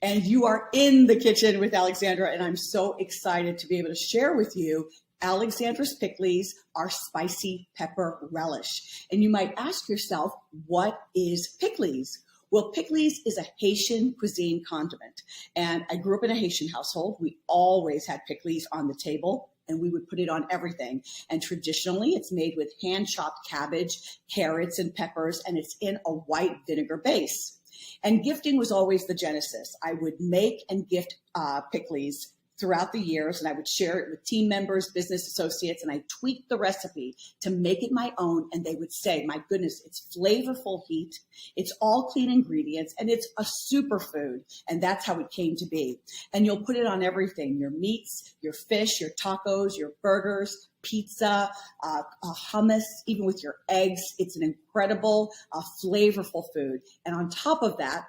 And you are in the kitchen with Alexandra, and I'm so excited to be able to share with you Alexandra's Pickles, our spicy pepper relish. And you might ask yourself, what is Pickles? Well, Pickles is a Haitian cuisine condiment. And I grew up in a Haitian household. We always had Pickles on the table, and we would put it on everything. And traditionally, it's made with hand-chopped cabbage, carrots, and peppers, and it's in a white vinegar base. And gifting was always the genesis. I would make and gift Pickles throughout the years, and I would share it with team members, business associates, and I tweaked the recipe to make it my own. And they would say, my goodness, it's flavorful heat, it's all clean ingredients, and it's a superfood. And that's how it came to be. And you'll put it on everything, your meats, your fish, your tacos, your burgers, pizza, hummus, even with your eggs. It's an incredible, flavorful food. And on top of that,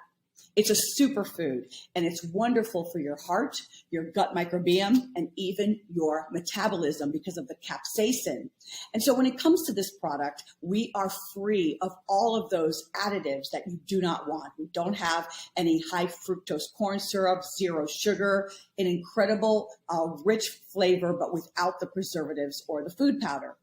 it's a superfood, and it's wonderful for your heart, your gut microbiome, and even your metabolism because of the capsaicin. And so when it comes to this product, we are free of all of those additives that you do not want. We don't have any high fructose corn syrup, zero sugar, an incredible rich flavor, but without the preservatives or the food powder.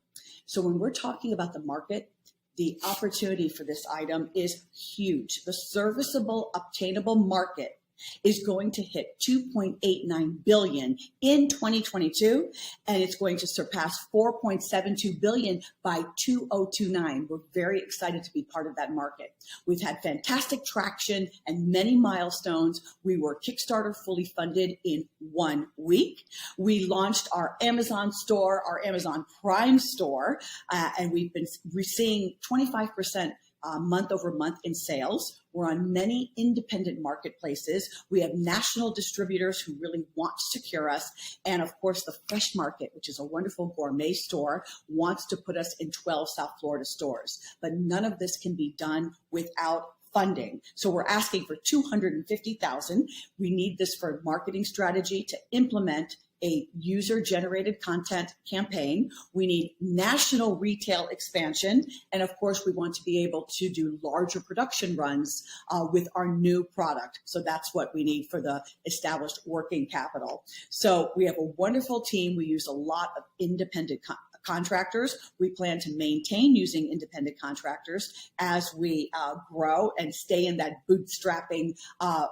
So when we're talking about the market, the opportunity for this item is huge. The serviceable, obtainable market is going to hit $2.89 billion in 2022, and it's going to surpass $4.72 billion by 2029. We're very excited to be part of that market. We've had fantastic traction and many milestones. We were Kickstarter fully funded in 1 week. We launched our Amazon store, our Amazon Prime store, and we've been seeing 25% month over month in sales. We're on many independent marketplaces. We have national distributors who really want to secure us. And of course, the Fresh Market, which is a wonderful gourmet store, wants to put us in 12 South Florida stores. But none of this can be done without funding. So we're asking for $250,000. We need this for marketing strategy to implement a user-generated content campaign. We need national retail expansion. And of course, we want to be able to do larger production runs with our new product. So that's what we need for the established working capital. So we have a wonderful team. We use a lot of independent contractors. We plan to maintain using independent contractors as we grow and stay in that bootstrapping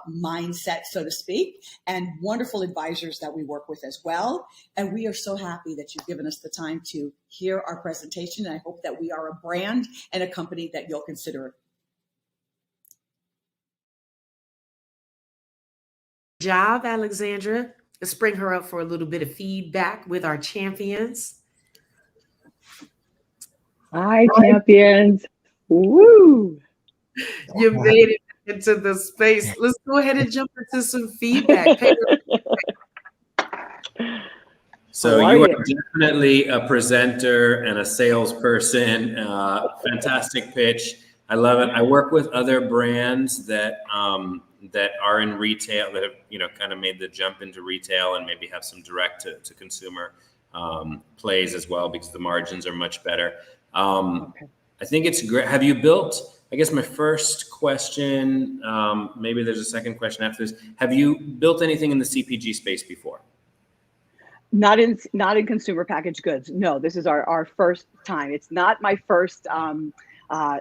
mindset, so to speak, and wonderful advisors that we work with as well. And we are so happy that you've given us the time to hear our presentation. And I hope that we are a brand and a company that you'll consider. Job, Alexandra. Let's bring her up for a little bit of feedback with our champions. Hi, champions. Woo! You made it into the space. Let's go ahead and jump into some feedback. So you are definitely a presenter and a salesperson. Fantastic pitch. I love it. I work with other brands that that are in retail that have kind of made the jump into retail and maybe have some direct to consumer plays as well, because the margins are much better. I think it's great. Have you built? I guess my first question, maybe there's a second question after this. Have you built anything in the CPG space before? Not in consumer packaged goods. No, this is our first time. It's not my first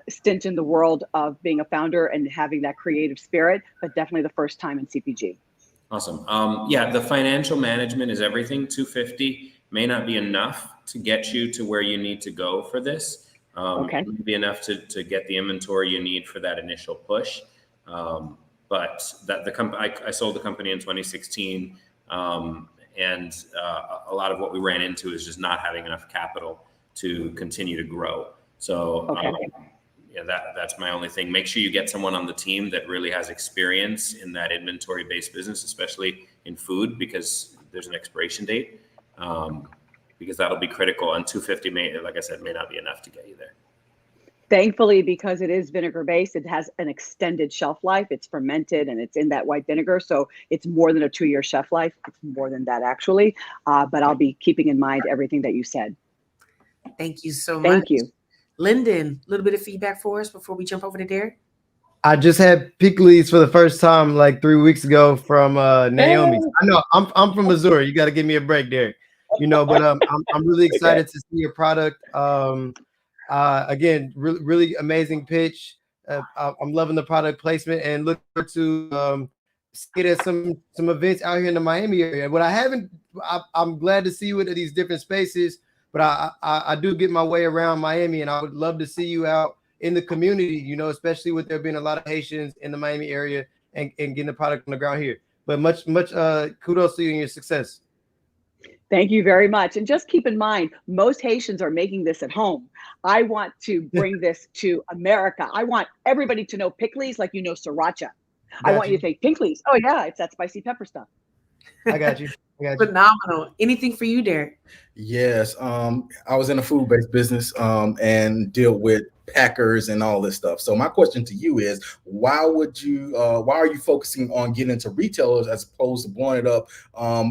stint in the world of being a founder and having that creative spirit, but definitely the first time in CPG. Awesome. Yeah, the financial management is everything. 250 may not be enough to get you to where you need to go for this. It may be enough to get the inventory you need for that initial push. But that I sold the company in 2016. And a lot of what we ran into is just not having enough capital to continue to grow. So yeah, that's my only thing. Make sure you get someone on the team that really has experience in that inventory-based business, especially in food, because there's an expiration date. Because that'll be critical. And 250 like I said, may not be enough to get you there. Thankfully, because it is vinegar based, it has an extended shelf life. It's fermented and it's in that white vinegar. So it's more than a 2-year shelf life. It's more than that, actually. But I'll be keeping in mind everything that you said. Thank you so much. Thank you. Lyndon, a little bit of feedback for us before we jump over to Derek. I just had pickles for the first time like 3 weeks ago from Naomi. I know I'm from Missouri. You got to give me a break, Derek. But I'm really excited to see your product. Again, really amazing pitch. I'm loving the product placement and look forward to see it at some events out here in the Miami area. But I'm glad to see you at these different spaces. But I do get my way around Miami, and I would love to see you out in the community. Especially with there being a lot of Haitians in the Miami area and getting the product on the ground here. But much kudos to you and your success. Thank you very much. And just keep in mind, most Haitians are making this at home. I want to bring this to America. I want everybody to know pickles like sriracha. I want you to think pickles. Oh yeah, it's that spicy pepper stuff. I got you. Phenomenal. Anything for you, Derek? Yes. I was in a food-based business and deal with packers and all this stuff. So my question to you is, why are you focusing on getting into retailers as opposed to blowing it up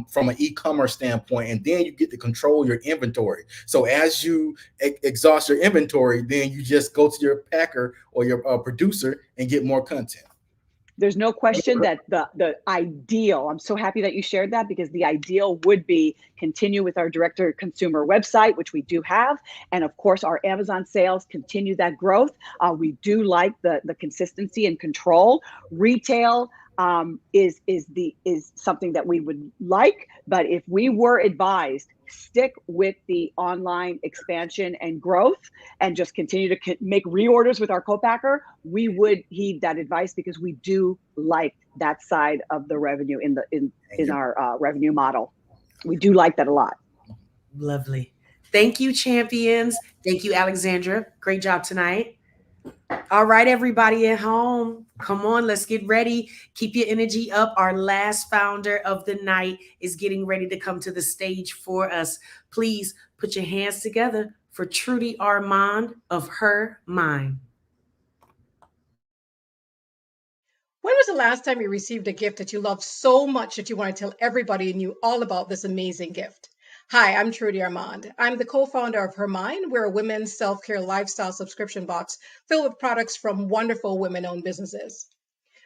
from an e-commerce standpoint? And then you get to control your inventory. So as you exhaust your inventory, then you just go to your packer or your producer and get more content. There's no question that the ideal, I'm so happy that you shared that, because the ideal would be continue with our direct-to-consumer website, which we do have. And of course, our Amazon sales continue that growth. We do like the consistency and control. Retail is something that we would like. But if we were advised, stick with the online expansion and growth and just continue to make reorders with our co-packer, we would heed that advice, because we do like that side of the revenue in our revenue model. We do like that a lot. Lovely. Thank you, champions. Thank you, Alexandra. Great job tonight. All right, everybody at home, come on, let's get ready. Keep your energy up. Our last founder of the night is getting ready to come to the stage for us. Please put your hands together for Trudy Armand of Her Mind. When was the last time you received a gift that you loved so much that you want to tell everybody you knew all about this amazing gift? Hi, I'm Trudy Armand. I'm the co-founder of Her Mind. We're a women's self-care lifestyle subscription box filled with products from wonderful women-owned businesses.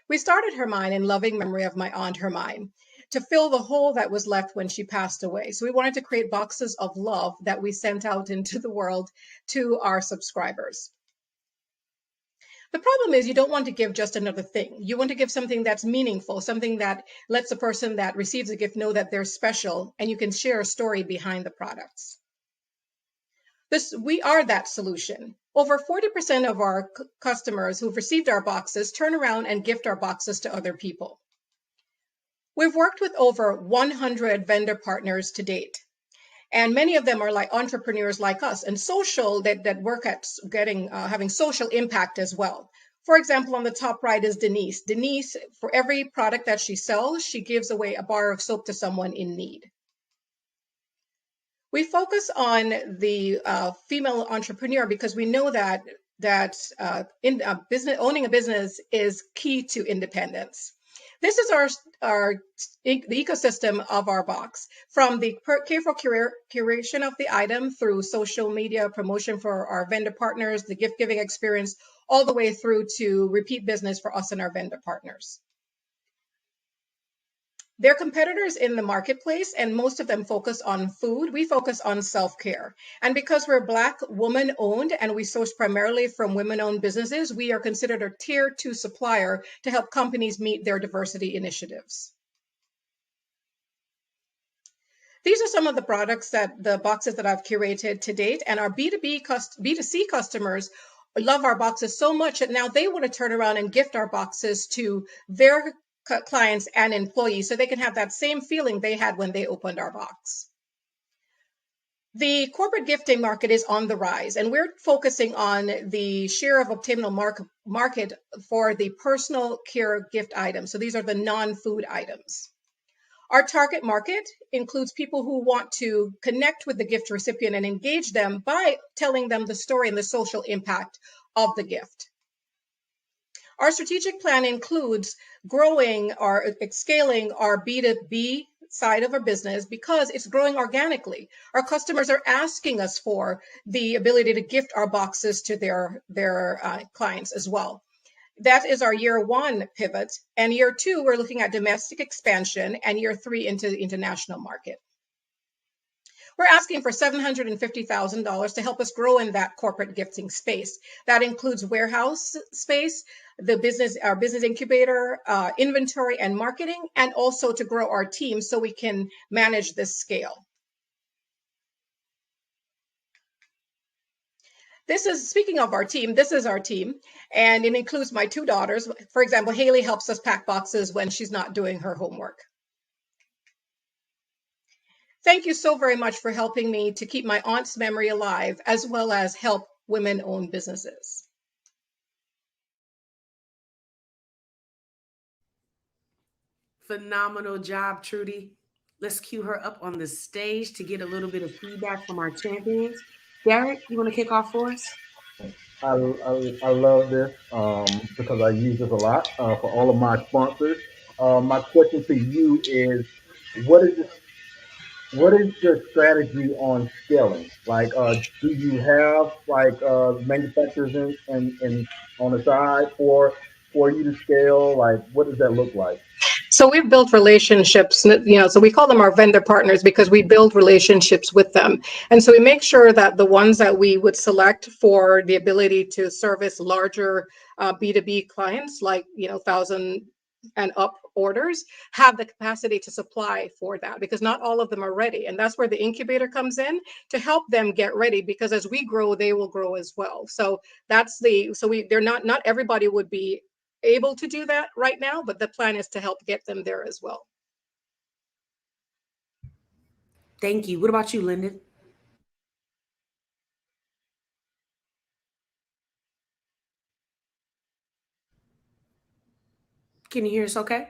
We started Her Mind in loving memory of my aunt Hermine. to fill the hole that was left when she passed away. So we wanted to create boxes of love that we sent out into the world to our subscribers. The problem is you don't want to give just another thing. You want to give something that's meaningful, something that lets the person that receives the gift know that they're special, and you can share a story behind the products. We are that solution. Over 40% of our customers who've received our boxes turn around and gift our boxes to other people. We've worked with over 100 vendor partners to date. And many of them are like entrepreneurs like us and social that work at having social impact as well. For example, on the top right is Denise. Denise, for every product that she sells, she gives away a bar of soap to someone in need. We focus on the female entrepreneur because we know that owning a business is key to independence. This is the ecosystem of our box, from the careful curation of the item through social media promotion for our vendor partners, the gift giving experience, all the way through to repeat business for us and our vendor partners. They're competitors in the marketplace, and most of them focus on food. We focus on self-care. And because we're Black, woman-owned, and we source primarily from women-owned businesses, we are considered a tier 2 supplier to help companies meet their diversity initiatives. These are some of the products the boxes that I've curated to date, and our B2C customers love our boxes so much that now they want to turn around and gift our boxes to their clients and employees so they can have that same feeling they had when they opened our box. The corporate gifting market is on the rise, and we're focusing on the share of obtainable market for the personal care gift items. So these are the non-food items. Our target market includes people who want to connect with the gift recipient and engage them by telling them the story and the social impact of the gift. Our strategic plan includes growing or scaling our B2B side of our business because it's growing organically. Our customers are asking us for the ability to gift our boxes to their clients as well. That is our year 1 pivot. And year 2, we're looking at domestic expansion, and year 3 into the international market. We're asking for $750,000 to help us grow in that corporate gifting space. That includes warehouse space, our business incubator, inventory and marketing, and also to grow our team so we can manage this scale. Speaking of our team, this is our team, and it includes my 2 daughters. For example, Haley helps us pack boxes when she's not doing her homework. Thank you so very much for helping me to keep my aunt's memory alive, as well as help women-owned businesses. Phenomenal job, Trudy. Let's cue her up on the stage to get a little bit of feedback from our champions. Derek, you want to kick off for us? I love this because I use this a lot for all of my sponsors. My question to you is, what is your strategy on scaling? Like, do you have manufacturers in on the side for you to scale? Like, what does that look like? So we've built relationships, so we call them our vendor partners because we build relationships with them. And so we make sure that the ones that we would select for the ability to service larger B2B clients, like, 1,000 and up orders, have the capacity to supply for that, because not all of them are ready. And that's where the incubator comes in to help them get ready, because as we grow, they will grow as well. So not everybody would be able to do that right now, but the plan is to help get them there as well. Thank you. What about you, Lyndon? Can you hear us okay?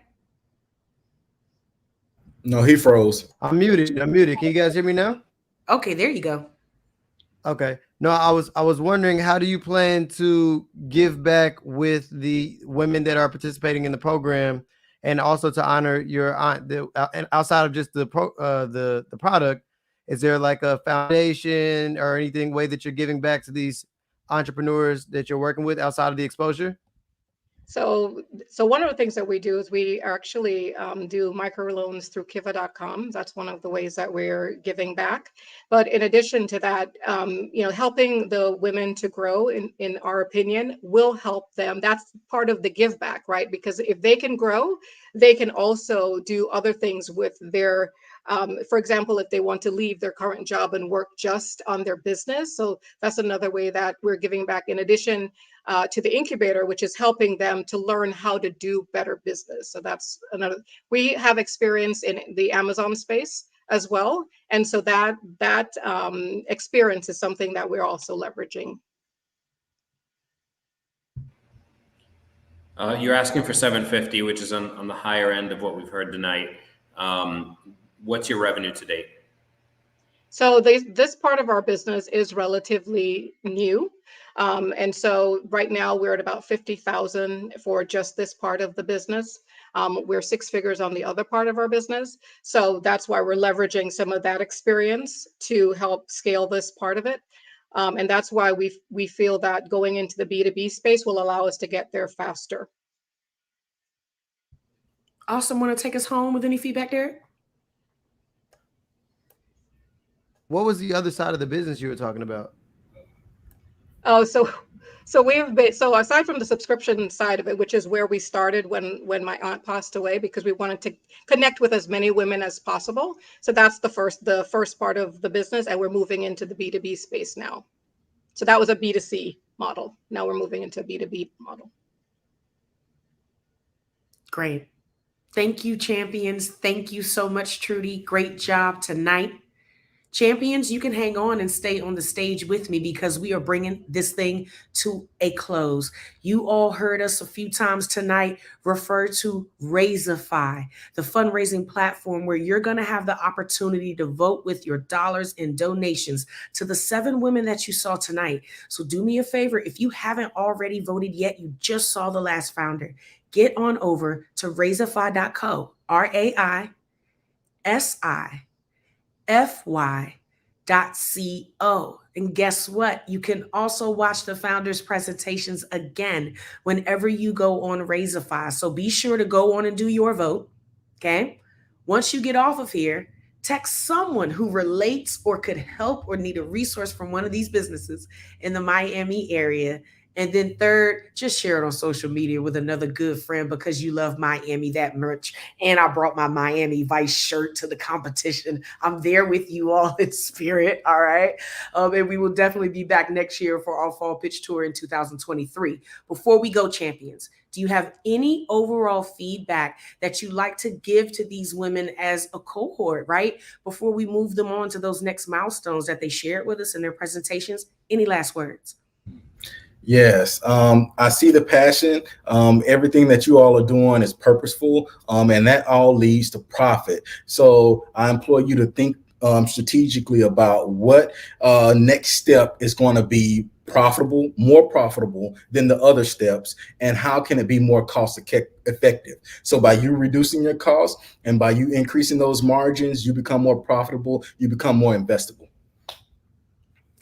No, he froze. I'm muted. Can you guys hear me now? Okay, there you go. Okay. No, I was wondering, how do you plan to give back with the women that are participating in the program, and also to honor your aunt? And outside of just the product, is there like a foundation or way that you're giving back to these entrepreneurs that you're working with outside of the exposure? So one of the things that we do is we actually do microloans through kiva.com. That's one of the ways that we're giving back. But in addition to that, helping the women to grow, in our opinion, will help them. That's part of the give back, right? Because if they can grow, they can also do other things with their, for example, if they want to leave their current job and work just on their business. So that's another way that we're giving back, in addition to the incubator, which is helping them to learn how to do better business. So that's another. We have experience in the Amazon space as well, and so that experience is something that we're also leveraging. You're asking for 750, which is on the higher end of what we've heard tonight. What's your revenue to date? So this part of our business is relatively new. And so right now we're at about 50,000 for just this part of the business. We're six figures on the other part of our business. So that's why we're leveraging some of that experience to help scale this part of it. And that's why we feel that going into the B2B space will allow us to get there faster. Awesome. Want to take us home with any feedback, Derek? What was the other side of the business you were talking about? Oh, so we've been, so aside from the subscription side of it, which is where we started when my aunt passed away, because we wanted to connect with as many women as possible. So that's the first part of the business, and we're moving into the B2B space now. So that was a B2C model. Now we're moving into a B2B model. Great. Thank you, champions. Thank you so much, Trudy. Great job tonight. Champions, you can hang on and stay on the stage with me because we are bringing this thing to a close. You all heard us a few times tonight refer to Raisify, the fundraising platform where you're going to have the opportunity to vote with your dollars and donations to the 7 women that you saw tonight. So do me a favor. If you haven't already voted yet, you just saw the last founder. Get on over to Raisify.co, RAISIFY.co. And guess what? You can also watch the founders' presentations again whenever you go on Raisify. So be sure to go on and do your vote. Okay. Once you get off of here, text someone who relates or could help or need a resource from one of these businesses in the Miami area. And then third, just share it on social media with another good friend because you love Miami that much. And I brought my Miami Vice shirt to the competition. I'm there with you all in spirit. All right. And we will definitely be back next year for our fall pitch tour in 2023. Before we go, champions, do you have any overall feedback that you'd like to give to these women as a cohort, right? Before we move them on to those next milestones that they shared with us in their presentations? Any last words? Yes, I see the passion. Everything that you all are doing is purposeful, and that all leads to profit. So I implore you to think strategically about what next step is going to be profitable, more profitable than the other steps, and how can it be more cost effective. So by you reducing your costs and by you increasing those margins, you become more profitable, you become more investable.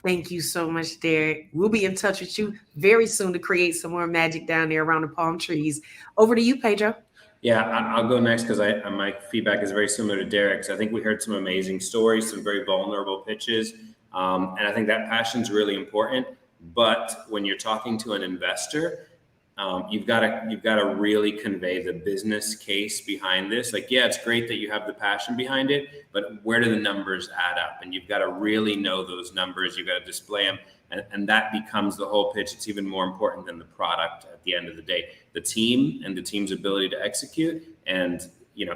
Thank you so much, Derek. We'll be in touch with you very soon to create some more magic down there around the palm trees. Over to you, Pedro. Yeah, I'll go next because my feedback is very similar to Derek's. I think we heard some amazing stories, some very vulnerable pitches, and I think that passion is really important. But when you're talking to an investor, you've got to really convey the business case behind this. Like, yeah, it's great that you have the passion behind it, but where do the numbers add up? And you've got to really know those numbers. You've got to display them. And that becomes the whole pitch. It's even more important than the product at the end of the day. The team and the team's ability to execute. And,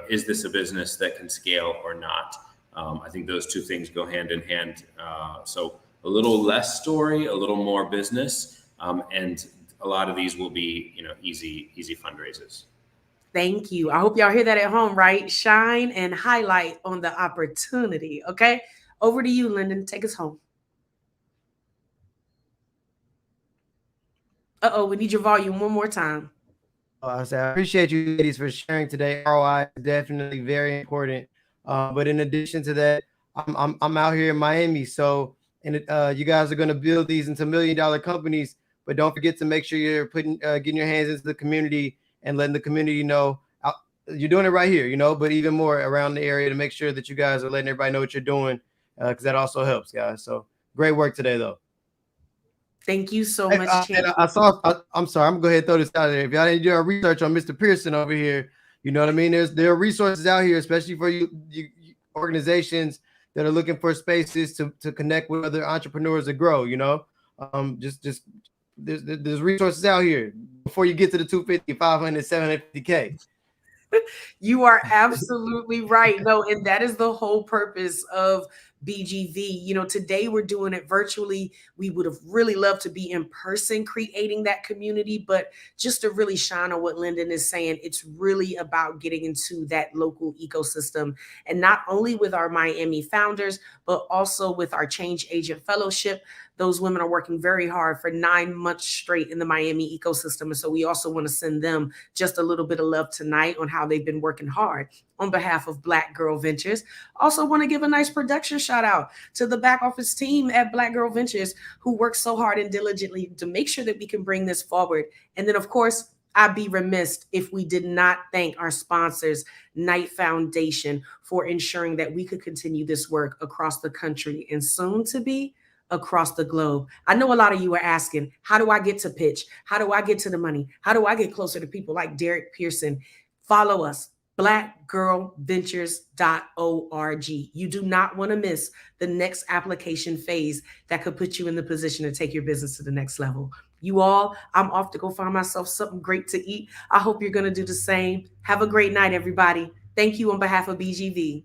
is this a business that can scale or not? I think those two things go hand in hand. So a little less story, a little more business, and a lot of these will be, easy fundraisers. Thank you. I hope y'all hear that at home, right? Shine and highlight on the opportunity. Okay. Over to you, Lyndon. Take us home. We need your volume one more time. I appreciate you ladies for sharing today. ROI is definitely very important. But in addition to that, I'm out here in Miami. So, and you guys are going to build these into $1 million companies. but don't forget to make sure you're getting your hands into the community and letting the community know you're doing it right here, you know, but even more around the area to make sure that you guys are letting everybody know what you're doing, because that also helps, guys. So great work today, though. Thank you so much, and I'm sorry, I'm gonna go ahead and throw this out there. If y'all didn't do our research on Mr. Pearson over here, you know what I mean? There are resources out here, especially for you organizations that are looking for spaces to connect with other entrepreneurs to grow, you know. There's resources out here before you get to the 250, 500, 750K. You are absolutely right. No, and that is the whole purpose of BGV. You know, today we're doing it virtually. We would have really loved to be in person creating that community, but just to really shine on what Lyndon is saying, it's really about getting into that local ecosystem, and not only with our Miami founders, but also with our Change Agent Fellowship. Those women are working very hard for 9 months straight in the Miami ecosystem. And so we also want to send them just a little bit of love tonight on how they've been working hard on behalf of Black Girl Ventures. Also want to give a nice production shout out to the back office team at Black Girl Ventures who work so hard and diligently to make sure that we can bring this forward. And then, of course, I'd be remiss if we did not thank our sponsors, Knight Foundation, for ensuring that we could continue this work across the country and soon to be across the globe. I know a lot of you are asking, how do I get to pitch? How do I get to the money? How do I get closer to people like Derek Pearson? Follow us, blackgirlventures.org. You do not want to miss the next application phase that could put you in the position to take your business to the next level. You all, I'm off to go find myself something great to eat. I hope you're going to do the same. Have a great night, everybody. Thank you on behalf of BGV.